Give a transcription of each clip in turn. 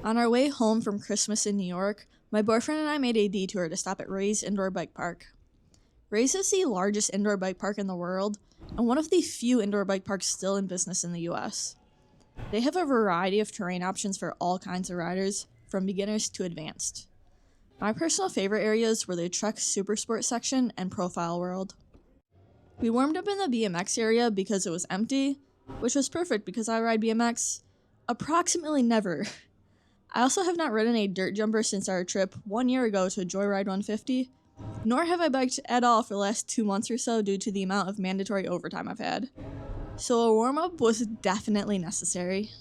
On our way home from Christmas in New York, my boyfriend and I made a detour to stop at Ray's Indoor Bike Park. Ray's is the largest indoor bike park in the world, and one of the few indoor bike parks still in business in the US. They have a variety of terrain options for all kinds of riders, from beginners to advanced. My personal favorite areas were the Trek Super Sport section and Profile World. We warmed up in the BMX area because it was empty, which was perfect because I ride BMX approximately never. I also have not ridden a dirt jumper since our trip 1 year ago to Joyride 150, nor have I biked at all for the last 2 months or so due to the amount of mandatory overtime I've had. So a warm-up was definitely necessary.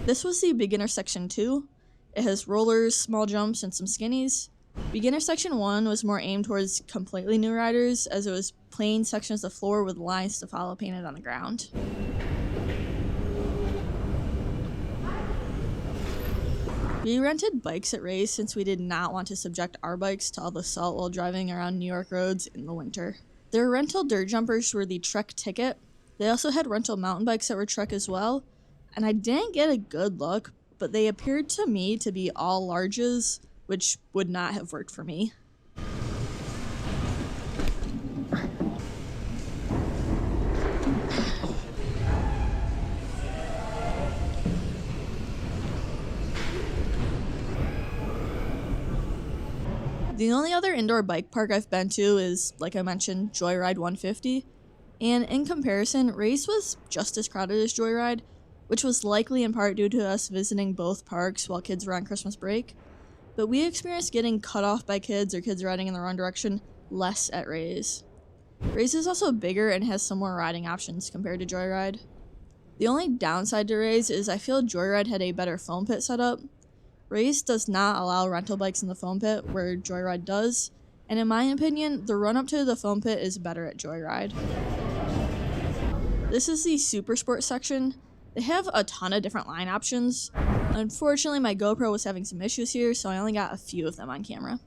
This was the beginner section 2. It has rollers, small jumps, and some skinnies. Beginner section 1 was more aimed towards completely new riders, as it was plain sections of floor with lines to follow painted on the ground. We rented bikes at Ray's since we did not want to subject our bikes to all the salt while driving around New York roads in the winter. Their rental dirt jumpers were the Trek ticket. They also had rental mountain bikes that were Trek as well, and I didn't get a good look, but they appeared to me to be all larges, which would not have worked for me. The only other indoor bike park I've been to is, like I mentioned, Joyride 150, and in comparison, Ray's was just as crowded as Joyride, which was likely in part due to us visiting both parks while kids were on Christmas break. But we experienced getting cut off by kids or kids riding in the wrong direction less at Ray's. Ray's is also bigger and has some more riding options compared to Joyride. The only downside to Ray's is I feel Joyride had a better foam pit setup. Ray's does not allow rental bikes in the foam pit, where Joyride does, and in my opinion, the run up to the foam pit is better at Joyride. This is the Super Sport section. They have a ton of different line options. Unfortunately, my GoPro was having some issues here, so I only got a few of them on camera.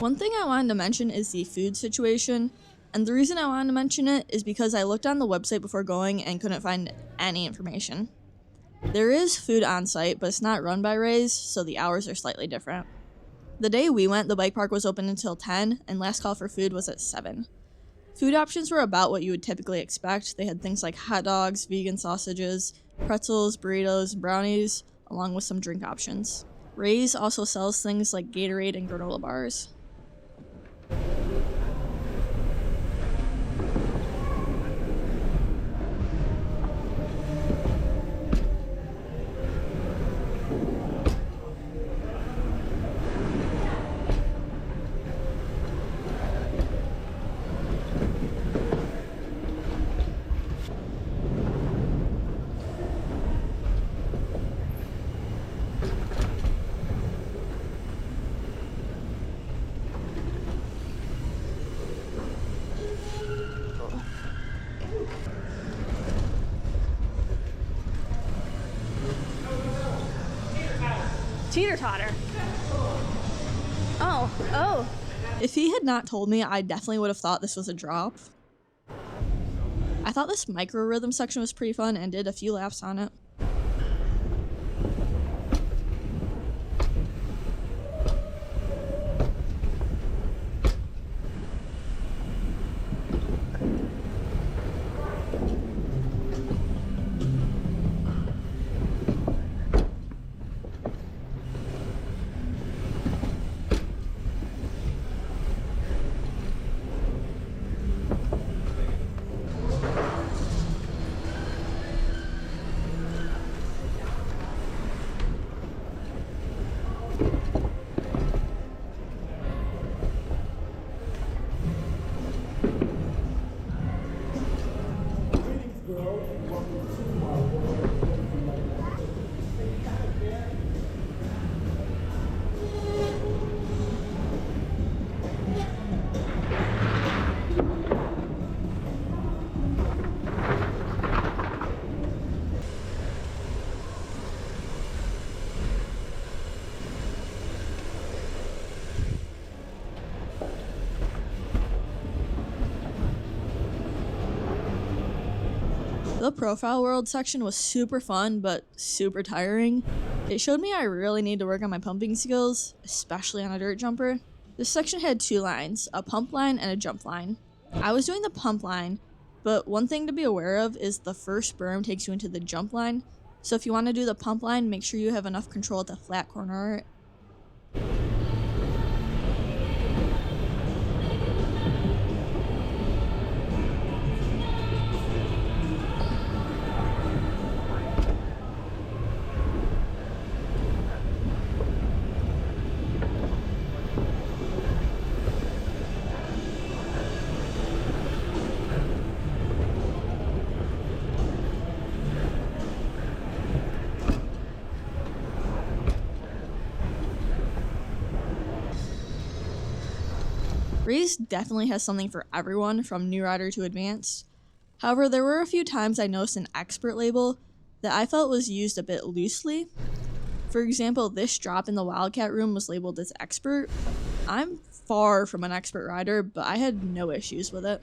One thing I wanted to mention is the food situation, and the reason I wanted to mention it is because I looked on the website before going and couldn't find any information. There is food on site, but it's not run by Ray's, so the hours are slightly different. The day we went, the bike park was open until 10, and last call for food was at 7. Food options were about what you would typically expect. They had things like hot dogs, vegan sausages, pretzels, burritos, brownies, along with some drink options. Ray's also sells things like Gatorade and granola bars. teeter-totter. Oh. If he had not told me, I definitely would have thought this was a drop. I thought this micro rhythm section was pretty fun and did a few laps on it. The profile world section was super fun, but super tiring. It showed me I really need to work on my pumping skills, especially on a dirt jumper. This section had two lines, a pump line and a jump line. I was doing the pump line, but one thing to be aware of is the first berm takes you into the jump line, so if you want to do the pump line, make sure you have enough control at the flat corner. Race definitely has something for everyone, from new rider to advanced. However, there were a few times I noticed an expert label that I felt was used a bit loosely. For example, this drop in the Wildcat room was labeled as expert. I'm far from an expert rider, but I had no issues with it.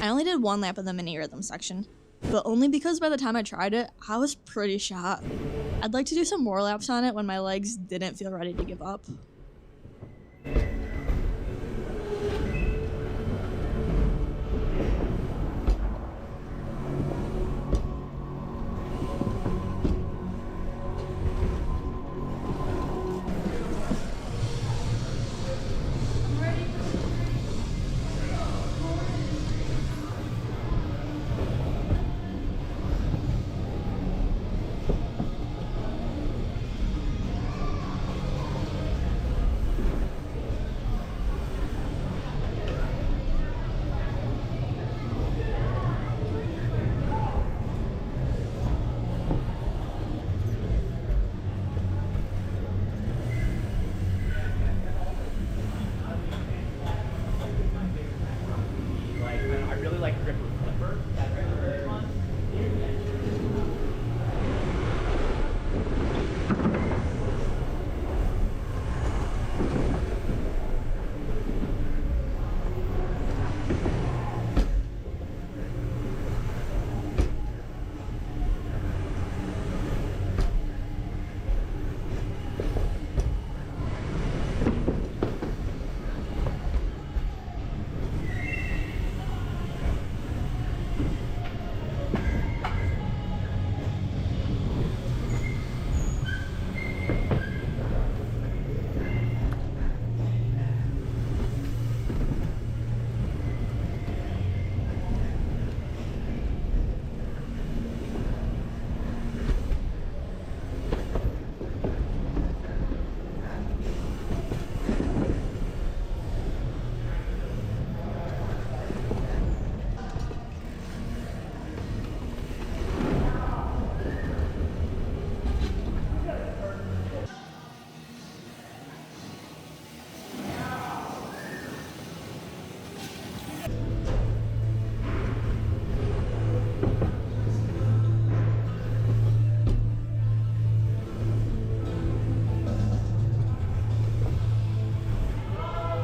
I only did one lap of the mini rhythm section, but only because by the time I tried it, I was pretty shot. I'd like to do some more laps on it when my legs didn't feel ready to give up.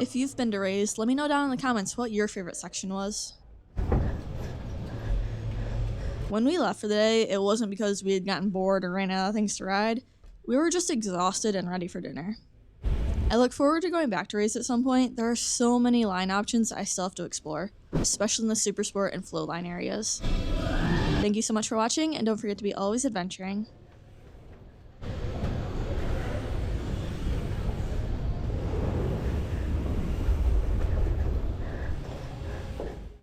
If you've been to Rays, let me know down in the comments what your favorite section was. When we left for the day, it wasn't because we had gotten bored or ran out of things to ride. We were just exhausted and ready for dinner. I look forward to going back to Rays at some point. There are so many line options I still have to explore, especially in the Super Sport and Flow line areas. Thank you so much for watching, and don't forget to be always adventuring.